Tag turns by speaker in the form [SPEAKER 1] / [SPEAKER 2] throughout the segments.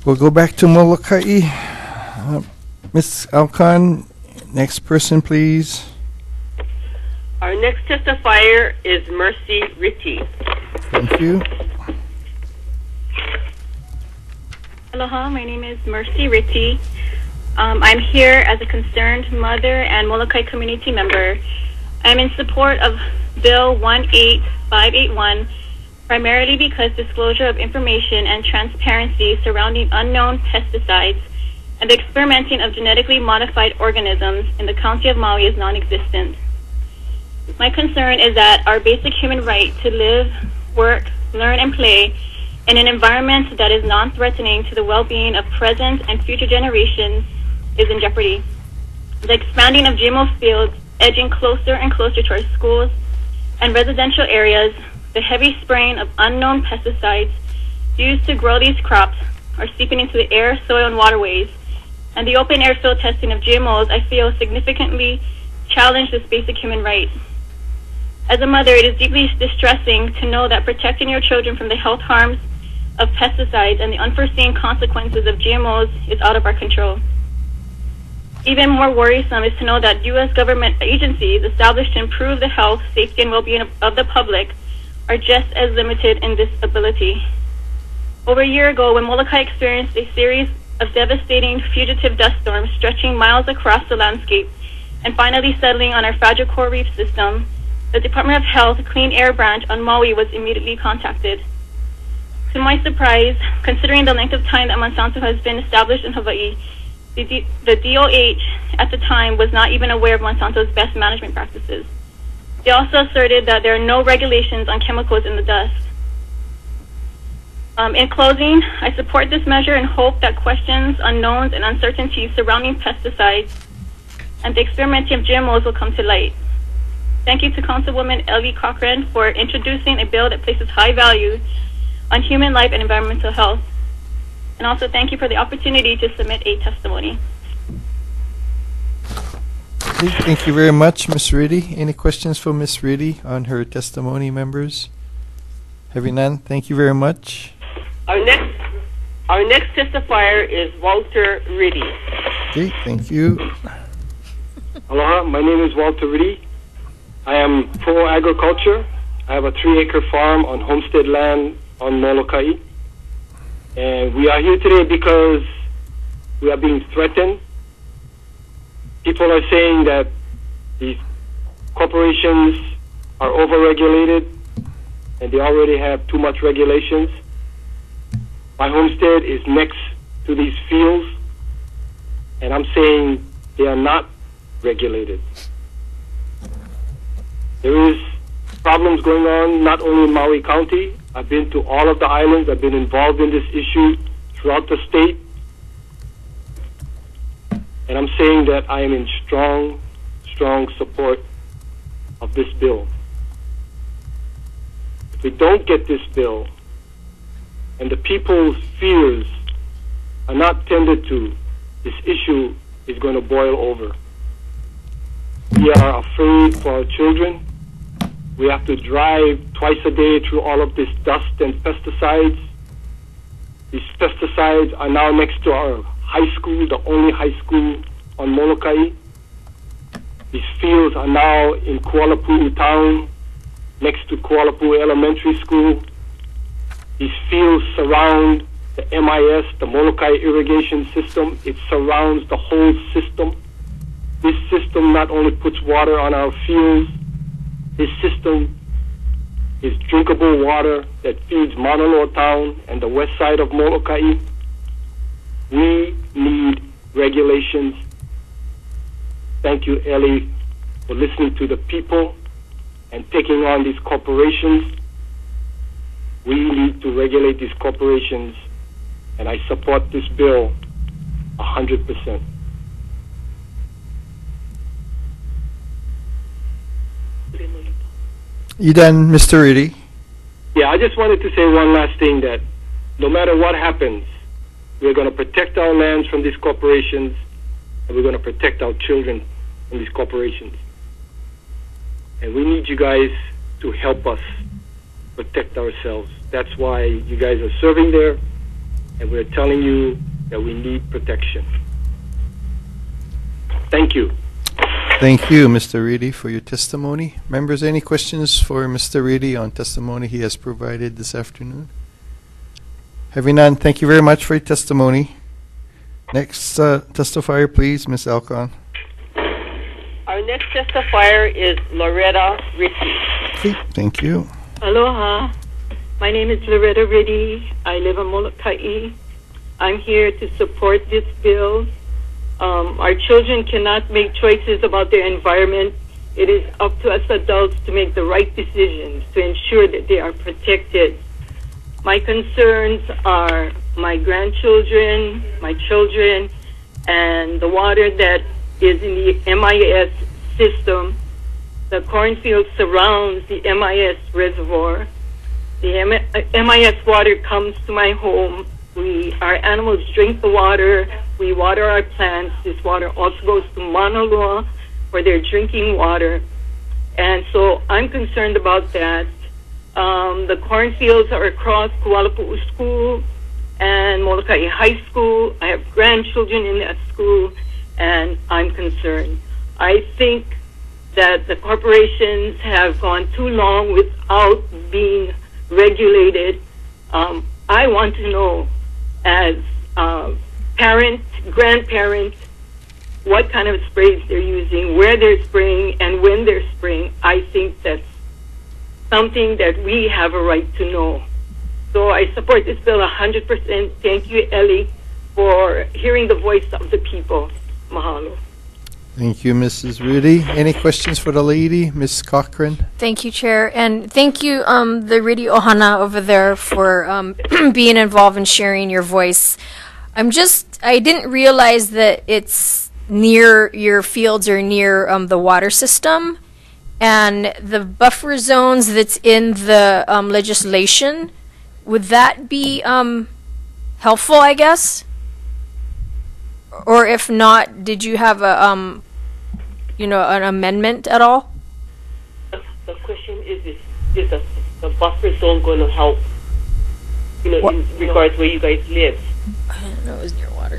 [SPEAKER 1] We'll go back to Molokai. Ms. Alcon, next person, please.
[SPEAKER 2] Our next testifier is Mercy Ritte.
[SPEAKER 1] Thank you.
[SPEAKER 3] Aloha, my name is Mercy Ritte. I'm here as a concerned mother and Molokai community member. I'm in support of Bill 18581, primarily because disclosure of information and transparency surrounding unknown pesticides and the experimenting of genetically modified organisms in the county of Maui is non-existent. My concern is that our basic human right to live, work, learn, and play in an environment that is non-threatening to the well-being of present and future generations is in jeopardy. The expanding of GMO fields edging closer and closer to our schools and residential areas, the heavy spraying of unknown pesticides used to grow these crops are seeping into the air, soil, and waterways, and the open air field testing of GMOs, I feel, significantly challenge this basic human right. As a mother, it is deeply distressing to know that protecting your children from the health harms of pesticides and the unforeseen consequences of GMOs is out of our control. Even more worrisome is to know that U.S. government agencies established to improve the health, safety, and well-being of the public are just as limited in this ability. Over a year ago, when Molokai experienced a series of devastating fugitive dust storms stretching miles across the landscape and finally settling on our fragile coral reef system, the Department of Health Clean Air Branch on Maui was immediately contacted. To my surprise, considering the length of time that Monsanto has been established in Hawaii, the DOH at the time was not even aware of Monsanto's best management practices. They also asserted that there are no regulations on chemicals in the dust. In closing, I support this measure and hope that questions, unknowns, and uncertainties surrounding pesticides and the experimenting of GMOs will come to light. Thank you to Councilwoman Ellie Cochran for introducing a bill that places high value on human life and environmental health. And also thank you for the opportunity to submit a testimony.
[SPEAKER 1] Okay, thank you very much, Ms. Ritte. Any questions for Ms. Ritte on her testimony, members? Having none, thank you very much.
[SPEAKER 2] Our next testifier is Walter Ritte.
[SPEAKER 1] Okay, thank you.
[SPEAKER 4] Aloha, my name is Walter Ritte. I am pro-agriculture. I have a 3-acre farm on homestead land on Molokai. And we are here today because we are being threatened. People are saying that these corporations are over-regulated and they already have too much regulations. My homestead is next to these fields, and I'm saying they are not regulated. There is problems going on not only in Maui County. I've been to all of the islands. I've been involved in this issue throughout the state. And I'm saying that I am in strong support of this bill. If we don't get this bill, and the people's fears are not tended to, this issue is going to boil over. We are afraid for our children. We have to drive twice a day through all of this dust and pesticides. These pesticides are now next to our high school, the only high school on Molokai. These fields are now in Kualapu'u town, next to Kualapu'u Elementary School. These fields surround the MIS, the Molokai irrigation system. It surrounds the whole system. This system not only puts water on our fields, this system is drinkable water that feeds Mauna Loa town and the west side of Molokai. We need regulations. Thank you, Ellie, for listening to the people and taking on these corporations. We need to regulate these corporations, and I support this bill 100%.
[SPEAKER 1] You done, Mr. Ritte?
[SPEAKER 4] Yeah, I just wanted to say one last thing, that no matter what happens, we're going to protect our lands from these corporations, and we're going to protect our children from these corporations. And we need you guys to help us protect ourselves. That's why you guys are serving there. and we're telling you that we need protection. Thank you.
[SPEAKER 1] Thank you, Mr. Ritte, for your testimony. Members, any questions for Mr. Ritte on testimony he has provided this afternoon? Having none, thank you very much for your testimony. Next testifier, please, Ms. Alcon.
[SPEAKER 2] Our next testifier is Loretta Ritte.
[SPEAKER 1] Okay, thank you.
[SPEAKER 5] Aloha. My name is Loretta Ritte. I live in Molokai. I'm here to support this bill. Our children cannot make choices about their environment. It is up to us adults to make the right decisions to ensure that they are protected. My concerns are my grandchildren, my children, and the water that is in the MIS system. The cornfield surrounds the MIS reservoir. The MIS water comes to my home. Our animals drink the water. We water our plants. This water also goes to Mauna Loa for their drinking water. And so I'm concerned about that. The cornfields are across Kualapu'u School and Molokai High School. I have grandchildren in that school, and I'm concerned. I think that the corporations have gone too long without being regulated. I want to know, as parent, grandparent, what kind of sprays they're using, where they're spraying, and when they're spraying. I think that's something that we have a right to know. So I support this bill 100%. Thank you, Ellie, for hearing the voice of the people. Mahalo.
[SPEAKER 1] Thank you, Mrs. Ritte. Any questions for the lady, Ms. Cochran?
[SPEAKER 6] Thank you, Chair, and thank you, the Ritte Ohana over there, for being involved and sharing your voice. I didn't realize that it's near your fields or near the water system, and the buffer zones that's in the legislation. Would that be helpful, I guess? Or if not, did you have a an amendment at all?
[SPEAKER 2] The question is the buffer zone going to help, in regards where you guys live?
[SPEAKER 6] I didn't know it was near water.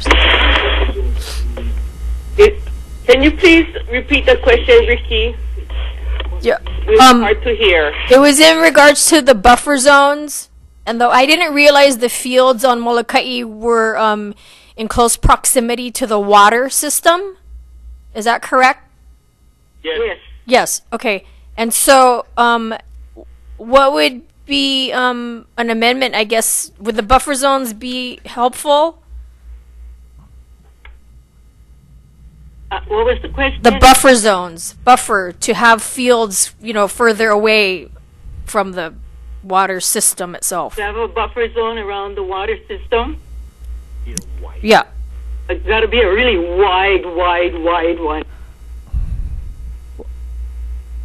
[SPEAKER 2] Can you please repeat the question, Ricky?
[SPEAKER 6] Yeah.
[SPEAKER 2] It's hard to hear.
[SPEAKER 6] It was in regards to the buffer zones, and though I didn't realize the fields on Molokai were in close proximity to the water system. Is that correct?
[SPEAKER 2] Yes.
[SPEAKER 6] Yes. Okay. And so, what would be an amendment? I guess would the buffer zones be helpful?
[SPEAKER 2] What was the question?
[SPEAKER 6] The buffer zones, to have fields, further away from the water system itself.
[SPEAKER 5] To have a buffer zone around the water system?
[SPEAKER 6] Yeah.
[SPEAKER 5] It's got to be a really wide one.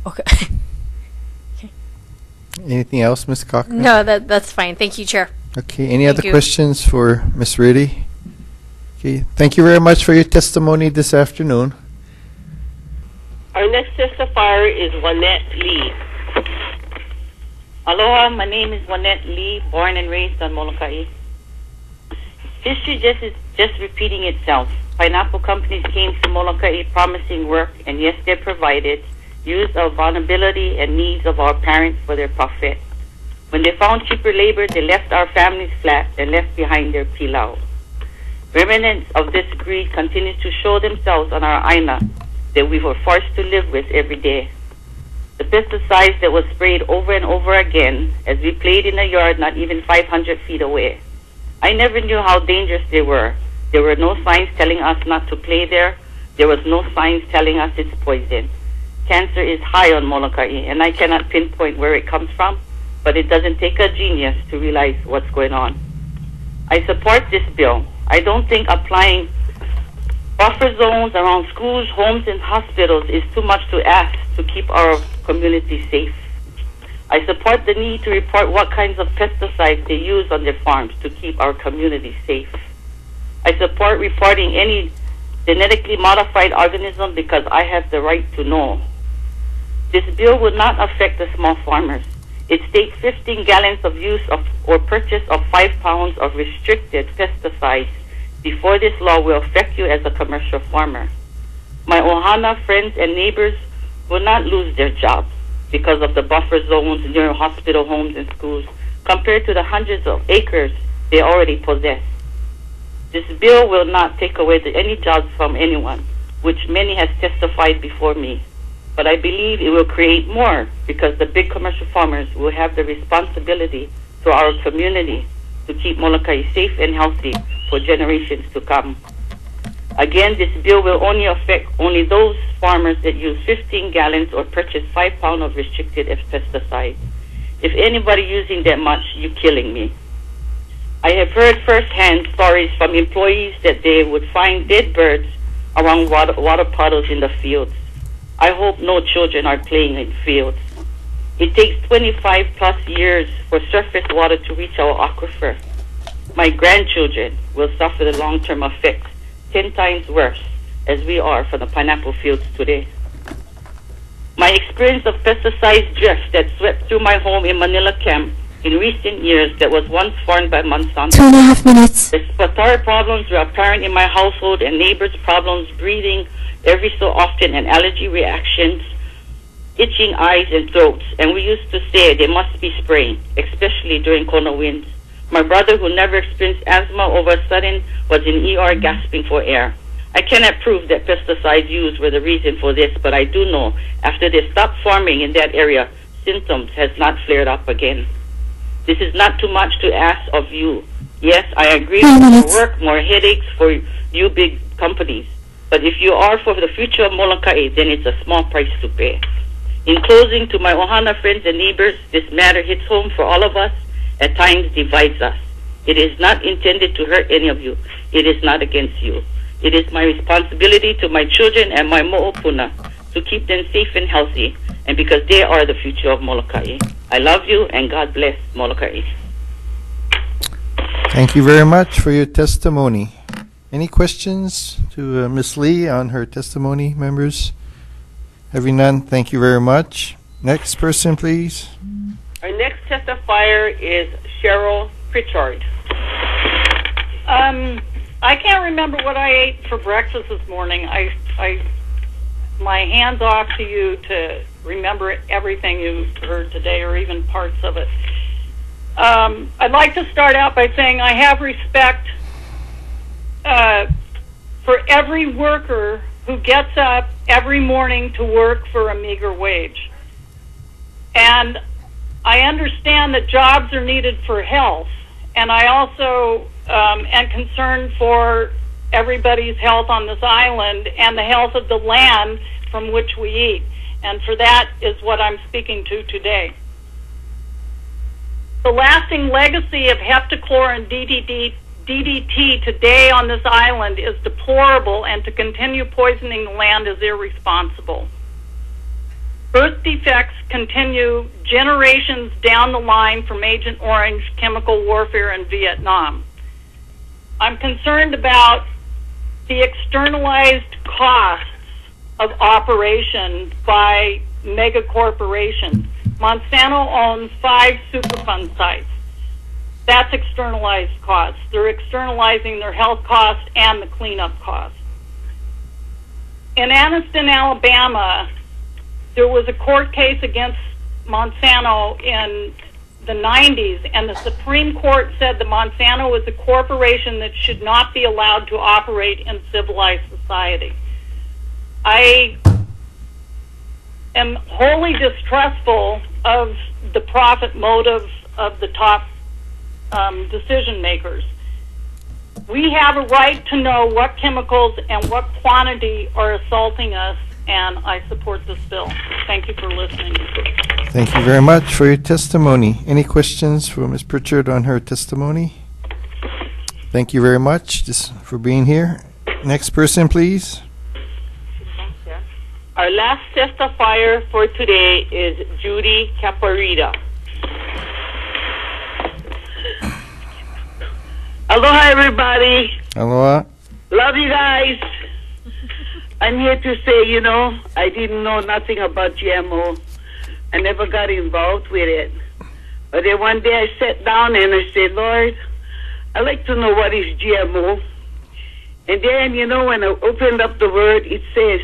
[SPEAKER 6] Okay.
[SPEAKER 1] Anything else, Ms. Cochran?
[SPEAKER 6] No, that's fine. Thank you, Chair.
[SPEAKER 1] Okay, any
[SPEAKER 6] Thank
[SPEAKER 1] other
[SPEAKER 6] you.
[SPEAKER 1] questions for Ms. Ritte? Okay, thank you very much for your testimony this afternoon.
[SPEAKER 2] Our next testifier is Wanette Lee.
[SPEAKER 7] Aloha, my name is Wanette Lee, born and raised on Molokai. History is just repeating itself. Pineapple companies came to Molokai promising work, and yes, they provided, used our vulnerability and needs of our parents for their profit. When they found cheaper labor, they left our families flat and left behind their pilau. Remnants of this greed continue to show themselves on our aina that we were forced to live with every day. The pesticides that were sprayed over and over again as we played in a yard not even 500 feet away. I never knew how dangerous they were. There were no signs telling us not to play there. There was no signs telling us it's poison. Cancer is high on Molokai, and I cannot pinpoint where it comes from, but it doesn't take a genius to realize what's going on. I support this bill. I don't think applying buffer zones around schools, homes, and hospitals is too much to ask to keep our community safe. I support the need to report what kinds of pesticides they use on their farms to keep our community safe. I support reporting any genetically modified organism because I have the right to know. This bill will not affect the small farmers. It states 15 gallons of use of or purchase of 5 pounds of restricted pesticides before this law will affect you as a commercial farmer. My Ohana friends and neighbors will not lose their jobs because of the buffer zones near hospital, homes, and schools compared to the hundreds of acres they already possess. This bill will not take away any jobs from anyone, which many has testified before me. But I believe it will create more because the big commercial farmers will have the responsibility to our community to keep Molokai safe and healthy for generations to come. Again, this bill will only affect only those farmers that use 15 gallons or purchase 5 pounds of restricted pesticides. If anybody using that much, you're killing me. I have heard firsthand stories from employees that they would find dead birds around water puddles in the fields. I hope no children are playing in fields. It takes 25 plus years for surface water to reach our aquifer. My grandchildren will suffer the long-term effects 10 times worse as we are from the pineapple fields today. My experience of pesticide drift that swept through my home in Manila Camp in recent years that was once farmed by Monsanto.
[SPEAKER 8] 2.5 minutes.
[SPEAKER 7] Respiratory problems were apparent in my household and neighbors' problems breathing every so often and allergy reactions, itching eyes and throats. And we used to say they must be spraying, especially during Kona winds. My brother, who never experienced asthma, all of a sudden was in ER gasping for air. I cannot prove that pesticides used were the reason for this, but I do know after they stopped farming in that area, symptoms has not flared up again. This is not too much to ask of you. Yes, I agree with more work, more headaches for you big companies. But if you are for the future of Molokai, then it's a small price to pay. In closing, to my Ohana friends and neighbors, this matter hits home for all of us, at times divides us. It is not intended to hurt any of you. It is not against you. It is my responsibility to my children and my mo'opuna to keep them safe and healthy, and because they are the future of Molokai. I love you, and God bless Molokai.
[SPEAKER 1] Thank you very much for your testimony. Any questions to Ms. Lee on her testimony, members? Having none, thank you very much. Next person, please.
[SPEAKER 2] Our next testifier is Cheryl Pritchard.
[SPEAKER 5] I can't remember what I ate for breakfast this morning. My hands off to you to remember everything you heard today, or even parts of it. I'd like to start out by saying I have respect for every worker who gets up every morning to work for a meager wage. And I understand that jobs are needed for health, and I also am concerned for everybody's health on this island and the health of the land from which we eat. And for that is what I'm speaking to today. The lasting legacy of heptachlor and DDT today on this island is deplorable, and to continue poisoning the land is irresponsible. Birth defects continue generations down the line from Agent Orange chemical warfare in Vietnam. I'm concerned about the externalized costs of operation by mega corporations. Monsanto owns 5 Superfund sites. That's externalized costs. They're externalizing their health costs and the cleanup costs. In Anniston, Alabama, there was a court case against Monsanto in the 90s, and the Supreme Court said that Monsanto was a corporation that should not be allowed to operate in civilized society. I am wholly distrustful of the profit motive of the top decision makers. We have a right to know what chemicals and what quantity are assaulting us, and I support this bill. Thank you for listening.
[SPEAKER 1] Thank you very much for your testimony. Any questions for Ms. Pritchard on her testimony? Thank you very much for being here. Next person, please.
[SPEAKER 2] Our last testifier for today is Judy K.
[SPEAKER 9] Aloha, everybody.
[SPEAKER 1] Aloha.
[SPEAKER 9] Love you guys. I'm here to say, I didn't know nothing about GMO. I never got involved with it. But then one day I sat down and I said, Lord, I'd like to know what is GMO. And then, you know, when I opened up the word, it says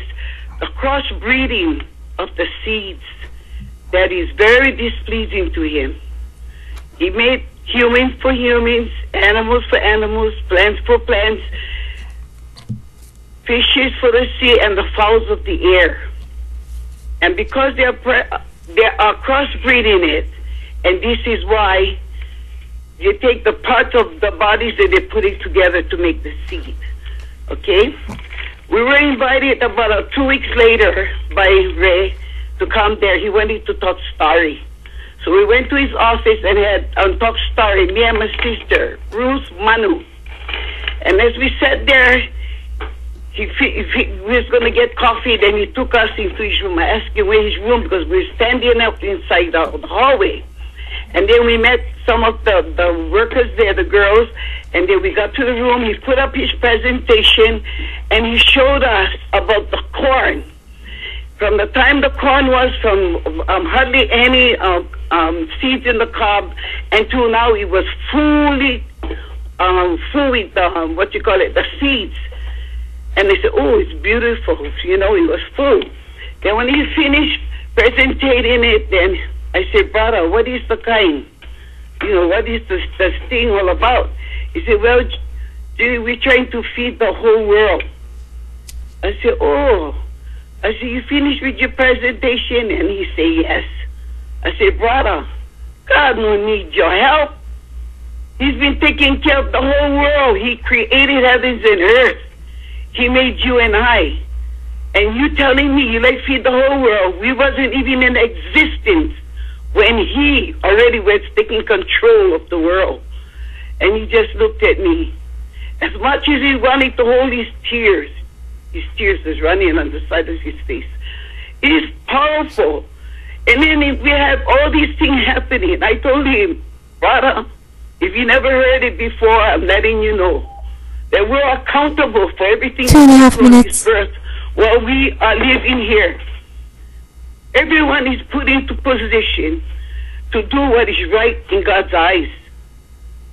[SPEAKER 9] the crossbreeding of the seeds that is very displeasing to him. He made humans for humans, animals for animals, plants for plants, fishes for the sea, and the fowls of the air. And because they are crossbreeding it, and this is why you take the parts of the bodies and they put it together to make the seed. Okay? We were invited about 2 weeks later by Ray to come there. He wanted to talk story. So we went to his office and had talk story, me and my sister, Ruth Manu. And as we sat there, he was going to get coffee, then he took us into his room. I asked him where his room, because we were standing up inside the hallway. And then we met some of the workers there, the girls, and then we got to the room. He put up his presentation, and he showed us about the corn. From the time the corn was from hardly any seeds in the cob, until now it was fully full with the seeds. And they said, oh, it's beautiful. You know, it was full. Then when he finished presenting it, then I said, brother, what is the kind? You know, what is this thing all about? He said, well, we're trying to feed the whole world. I said, oh. I said, you finished with your presentation? And he said, yes. I said, brother, God don't need your help. He's been taking care of the whole world. He created heavens and earth. He made you and I. And you telling me you like feed the whole world? We wasn't even in existence when he already was taking control of the world. And he just looked at me. As much as he wanted to hold his tears was running on the side of his face. It is powerful. And then we have all these things happening. I told him, brother, if you never heard it before, I'm letting you know that we're accountable for everything that's on this earth while we are living here. Everyone is put into position to do what is right in God's eyes.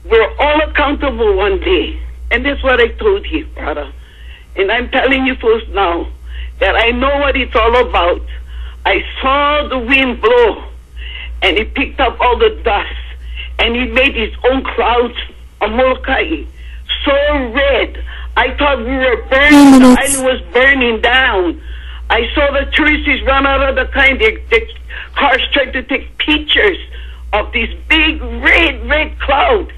[SPEAKER 9] We're all accountable one day. And that's what I told you, brother. And I'm telling you folks now that I know what it's all about. I saw the wind blow, and it picked up all the dust, and it made its own clouds of Molokai. So red. I thought we were burning. The island was burning down. I saw the tourists run out of the the cars trying to take pictures of this big red cloud.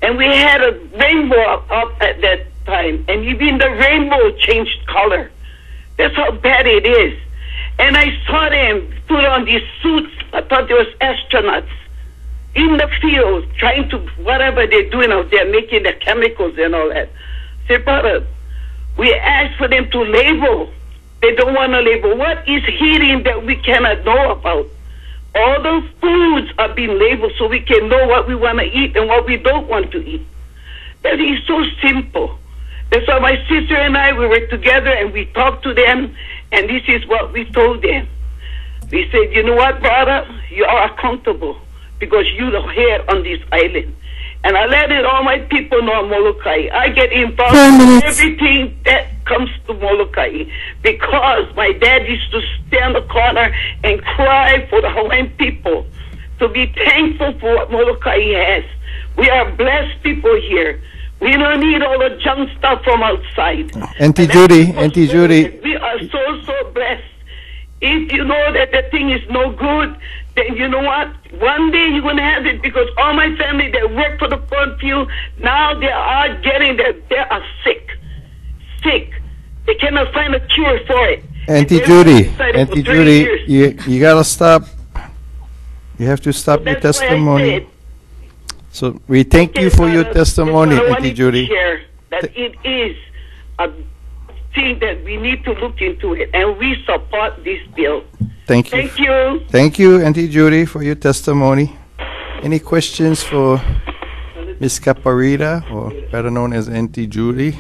[SPEAKER 9] And we had a rainbow up at that time. And even the rainbow changed color. That's how bad it is. And I saw them put on these suits. I thought they was astronauts in the field trying to, whatever they're doing out there, making the chemicals and all that. Say, brother, we asked for them to label. They don't want to label. What is heating that we cannot know about? All those foods are being labeled so we can know what we want to eat and what we don't want to eat. That is so simple. That's why my sister and I, we were together and we talked to them, and this is what we told them. We said, you know what, brother? You are accountable because you're the head on this island. And I let all my people know Molokai. I get involved in everything that comes to Molokai because my dad used to stand in the corner and cry for the Hawaiian people to be thankful for what Molokai has. We are blessed people here. We don't need all the junk stuff from outside.
[SPEAKER 1] Auntie Judy.
[SPEAKER 9] We are so blessed. If you know that the thing is no good, then you know what? One day you're going to have it because all my family that work for the cornfield, now they are getting that they are sick. They cannot find a cure for it.
[SPEAKER 1] Auntie Judy, you got to stop. You have to stop your testimony. So we thank you for your testimony, Auntie Judy.
[SPEAKER 9] Share that it is a thing that we need to look into it, and we support this bill.
[SPEAKER 1] Thank you.
[SPEAKER 9] Thank you.
[SPEAKER 1] Thank you, Auntie Judy, for your testimony. Any questions for Ms. Caparita, or better known as Auntie Judy?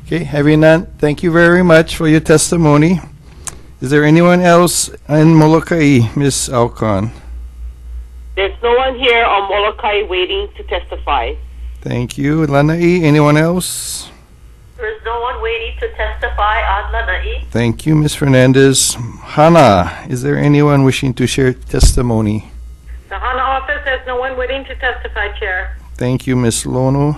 [SPEAKER 1] Okay, having none, thank you very much for your testimony. Is there anyone else in Molokai, Ms. Alcon?
[SPEAKER 2] There's no one here on Molokai waiting to testify.
[SPEAKER 1] Thank you. Lanai, anyone else?
[SPEAKER 8] There is no one waiting to testify on Lanai.
[SPEAKER 1] Thank you, Ms. Fernandez. Hana, is there anyone wishing to share testimony?
[SPEAKER 8] The Hana office has no one waiting to testify, Chair.
[SPEAKER 1] Thank you, Ms. Lono.